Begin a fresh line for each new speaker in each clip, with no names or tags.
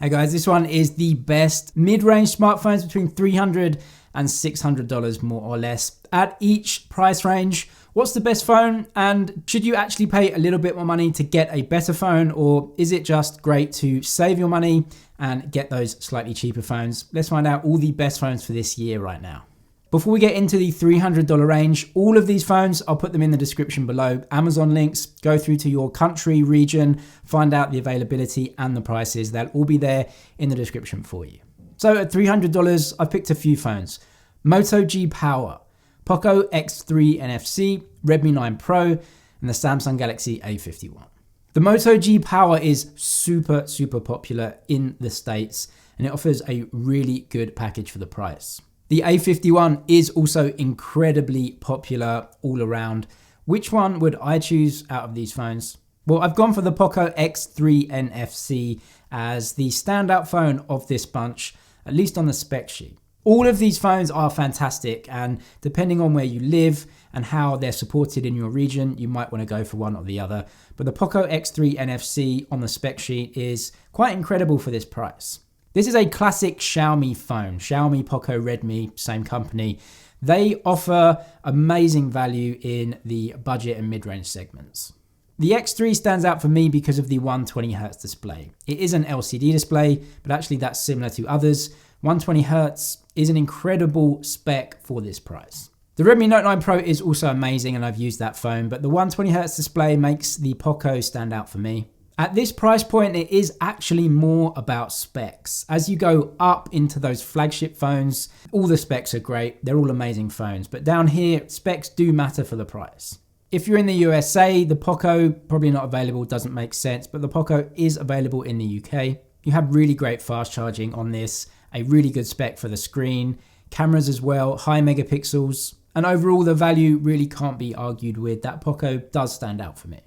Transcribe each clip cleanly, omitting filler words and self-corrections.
Hey guys, this one is the best mid-range smartphones between $300 and $600 more or less. At each price range, what's the best phone, and should you actually pay a little bit more money to get a better phone, or is it just great to save your money and get those slightly cheaper phones? Let's find out all the best phones for this year right now. Before we get into the $300 range, all of these phones, I'll put them in the description below. Amazon links, go through to your country, region, find out the availability and the prices. They'll all be there in the description for you. So at $300, I've picked a few phones. Moto G Power, Poco X3 NFC, Redmi 9 Pro, and the Samsung Galaxy A51. The Moto G Power is super popular in the States, and it offers a really good package for the price. The A51 is also incredibly popular all around. Which one would I choose out of these phones? Well, I've gone for the Poco X3 NFC as the standout phone of this bunch, at least on the spec sheet. All of these phones are fantastic, and depending on where you live and how they're supported in your region, you might want to go for one or the other. But the Poco X3 NFC on the spec sheet is quite incredible for this price. This is a classic Xiaomi phone. Xiaomi, Poco, Redmi, same company. They offer amazing value in the budget and mid-range segments. The X3 stands out for me because of the 120Hz display. It is an LCD display, but actually that's similar to others. 120Hz is an incredible spec for this price. The Redmi Note 9 Pro is also amazing, and I've used that phone, but the 120Hz display makes the Poco stand out for me. At this price point, it is actually more about specs. As you go up into those flagship phones, all the specs are great. They're all amazing phones. But down here, specs do matter for the price. If you're in the USA, the Poco, probably not available, doesn't make sense, but the Poco is available in the UK. You have really great fast charging on this, a really good spec for the screen, cameras as well, high megapixels, and overall the value really can't be argued with. That Poco does stand out for me.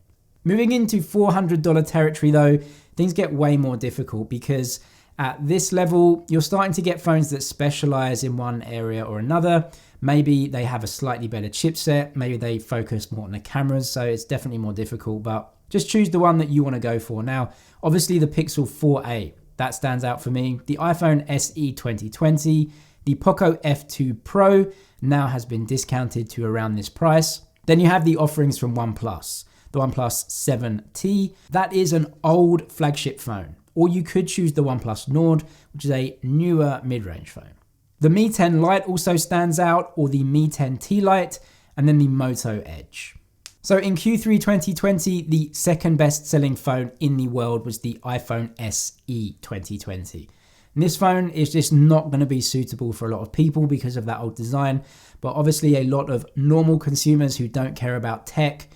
Moving into $400 territory though, things get way more difficult because at this level, you're starting to get phones that specialize in one area or another. Maybe they have a slightly better chipset, maybe they focus more on the cameras, so it's definitely more difficult, but just choose the one that you want to go for. Now, obviously the Pixel 4a, that stands out for me. The iPhone SE 2020, the Poco F2 Pro now has been discounted to around this price. Then you have the offerings from OnePlus. The OnePlus 7T, that is an old flagship phone. Or you could choose the OnePlus Nord, which is a newer mid-range phone. The Mi 10 Lite also stands out, or the Mi 10T Lite, and then the Moto Edge. So in Q3 2020, the second best selling phone in the world was the iPhone SE 2020. And this phone is just not going to be suitable for a lot of people because of that old design, but obviously a lot of normal consumers who don't care about tech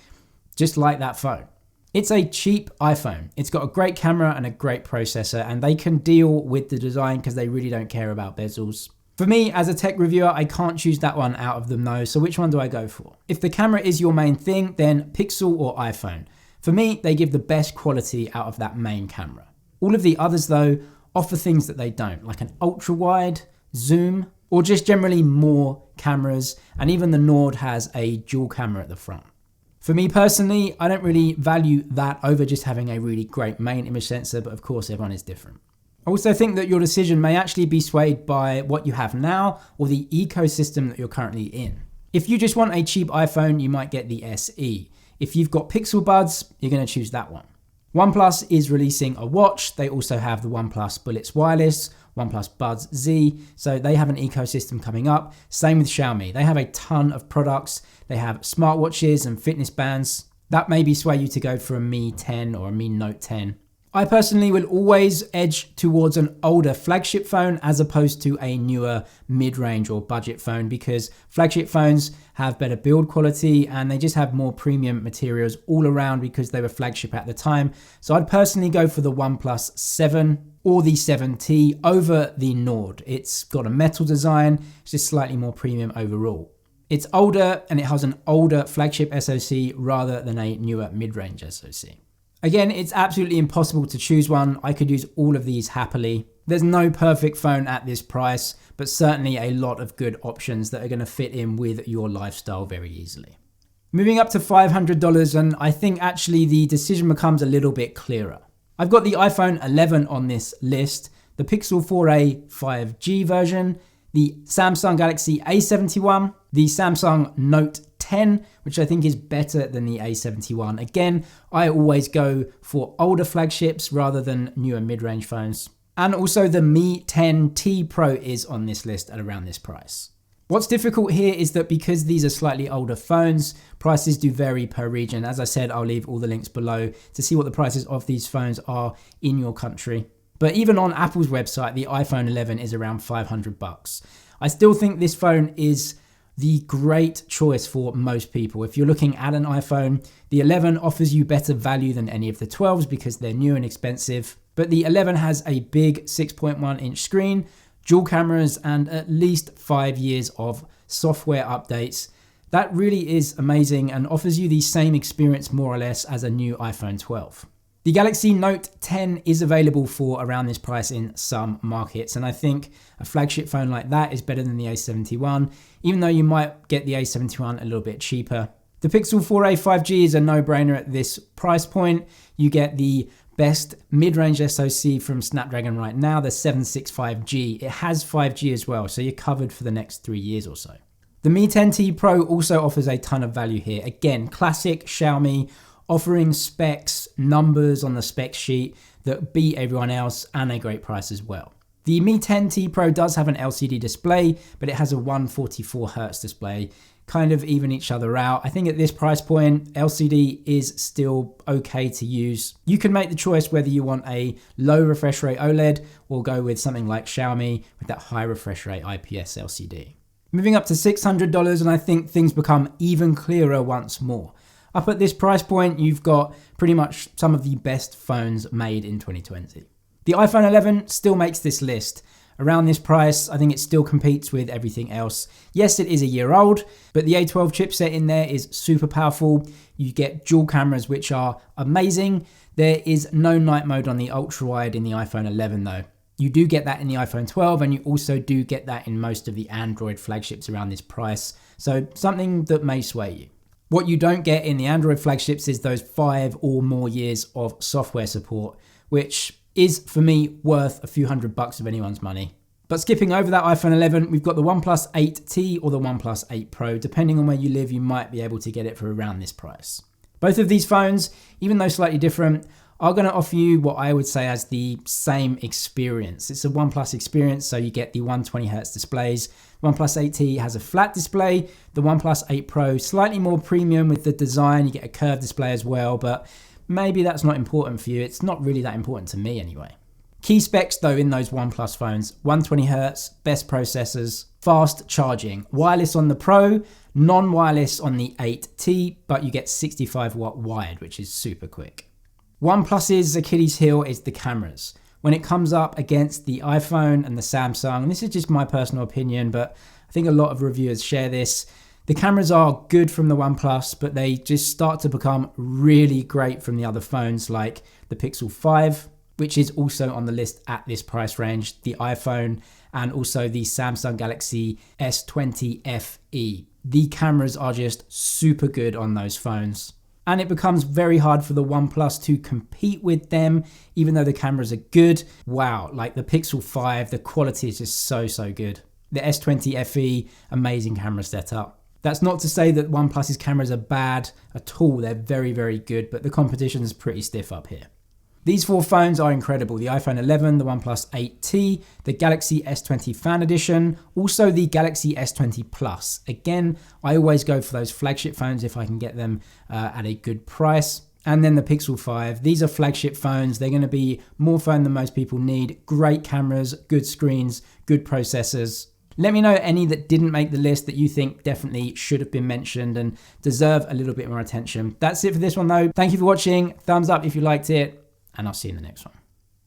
just like that phone. It's a cheap iPhone. It's got a great camera and a great processor, and they can deal with the design because they really don't care about bezels. For me, as a tech reviewer, I can't choose that one out of them though, so which one do I go for? If the camera is your main thing, then Pixel or iPhone. For me, they give the best quality out of that main camera. All of the others though offer things that they don't, like an ultra wide, zoom, or just generally more cameras, and even the Nord has a dual camera at the front. For me personally, I don't really value that over just having a really great main image sensor, but of course everyone is different. I also think that your decision may actually be swayed by what you have now or the ecosystem that you're currently in. If you just want a cheap iPhone, you might get the SE. If you've got Pixel Buds, you're going to choose that one. OnePlus is releasing a watch. They also have the OnePlus Bullets Wireless, OnePlus Buds Z, so they have an ecosystem coming up. Same with Xiaomi. They have a ton of products. They have smartwatches and fitness bands. That maybe sway you to go for a Mi 10 or a Mi Note 10. I personally will always edge towards an older flagship phone as opposed to a newer mid-range or budget phone, because flagship phones have better build quality and they just have more premium materials all around because they were flagship at the time. So I'd personally go for the OnePlus 7 or the 7T over the Nord. It's got a metal design, it's just slightly more premium overall. It's older and it has an older flagship SoC rather than a newer mid-range SoC. Again, it's absolutely impossible to choose one. I could use all of these happily. There's no perfect phone at this price, but certainly a lot of good options that are going to fit in with your lifestyle very easily. Moving up to $500, and I think actually the decision becomes a little bit clearer. I've got the iPhone 11 on this list, the Pixel 4a 5G version, the Samsung Galaxy A71, the Samsung Note 10, which I think is better than the A71. Again, I always go for older flagships rather than newer mid-range phones. And also the Mi 10T Pro is on this list at around this price. What's difficult here is that because these are slightly older phones, prices do vary per region. As I said, I'll leave all the links below to see what the prices of these phones are in your country. But even on Apple's website, the iPhone 11 is around $500. I still think this phone is the great choice for most people. If you're looking at an iPhone, the 11 offers you better value than any of the 12s because they're new and expensive. But the 11 has a big 6.1 inch screen, dual cameras, and at least 5 years of software updates. That really is amazing and offers you the same experience more or less as a new iPhone 12. The Galaxy Note 10 is available for around this price in some markets, and I think a flagship phone like that is better than the A71, even though you might get the A71 a little bit cheaper. The Pixel 4a 5G is a no-brainer at this price point. You get the best mid-range SoC from Snapdragon right now, the 765G. It has 5G as well, so you're covered for the next 3 years or so. The Mi 10T Pro also offers a ton of value here. Again, classic Xiaomi, offering specs, numbers on the spec sheet that beat everyone else, and a great price as well. The Mi 10T Pro does have an LCD display, but it has a 144Hz display, kind of even each other out. I think at this price point, LCD is still okay to use. You can make the choice whether you want a low refresh rate OLED or go with something like Xiaomi with that high refresh rate IPS LCD. Moving up to $600, and I think things become even clearer once more. Up at this price point, you've got pretty much some of the best phones made in 2020. The iPhone 11 still makes this list. Around this price, I think it still competes with everything else. Yes, it is a year old, but the A12 chipset in there is super powerful. You get dual cameras, which are amazing. There is no night mode on the ultra wide in the iPhone 11 though. You do get that in the iPhone 12, and you also do get that in most of the Android flagships around this price. So something that may sway you. What you don't get in the Android flagships is those 5 or more years of software support, which is for me worth a few $100 of anyone's money. But skipping over that iPhone 11, we've got the OnePlus 8T or the OnePlus 8 Pro. Depending on where you live, you might be able to get it for around this price. Both of these phones, even though slightly different, are going to offer you what I would say as the same experience. It's a OnePlus experience, so you get the 120Hz displays. OnePlus 8T has a flat display. The OnePlus 8 Pro, slightly more premium with the design. You get a curved display as well, but maybe that's not important for you. It's not really that important to me anyway. Key specs though in those OnePlus phones: 120Hz, best processors, fast charging, wireless on the Pro, non-wireless on the 8T, but you get 65-watt wired, which is super quick. OnePlus's Achilles heel is the cameras. When it comes up against the iPhone and the Samsung, and this is just my personal opinion, but I think a lot of reviewers share this, the cameras are good from the OnePlus, but they just start to become really great from the other phones like the Pixel 5, which is also on the list at this price range, the iPhone, and also the Samsung Galaxy S20 FE. The cameras are just super good on those phones. And it becomes very hard for the OnePlus to compete with them, even though the cameras are good. Wow, like the Pixel 5, the quality is just so good. The S20 FE, amazing camera setup. That's not to say that OnePlus's cameras are bad at all. They're very good, but the competition is pretty stiff up here. These 4 phones are incredible. The iPhone 11, the OnePlus 8T, the Galaxy S20 Fan Edition, also the Galaxy S20 Plus. Again, I always go for those flagship phones if I can get them at a good price. And then the Pixel 5. These are flagship phones. They're going to be more phone than most people need. Great cameras, good screens, good processors. Let me know any that didn't make the list that you think definitely should have been mentioned and deserve a little bit more attention. That's it for this one though. Thank you for watching. Thumbs up if you liked it, and I'll see you in the next one.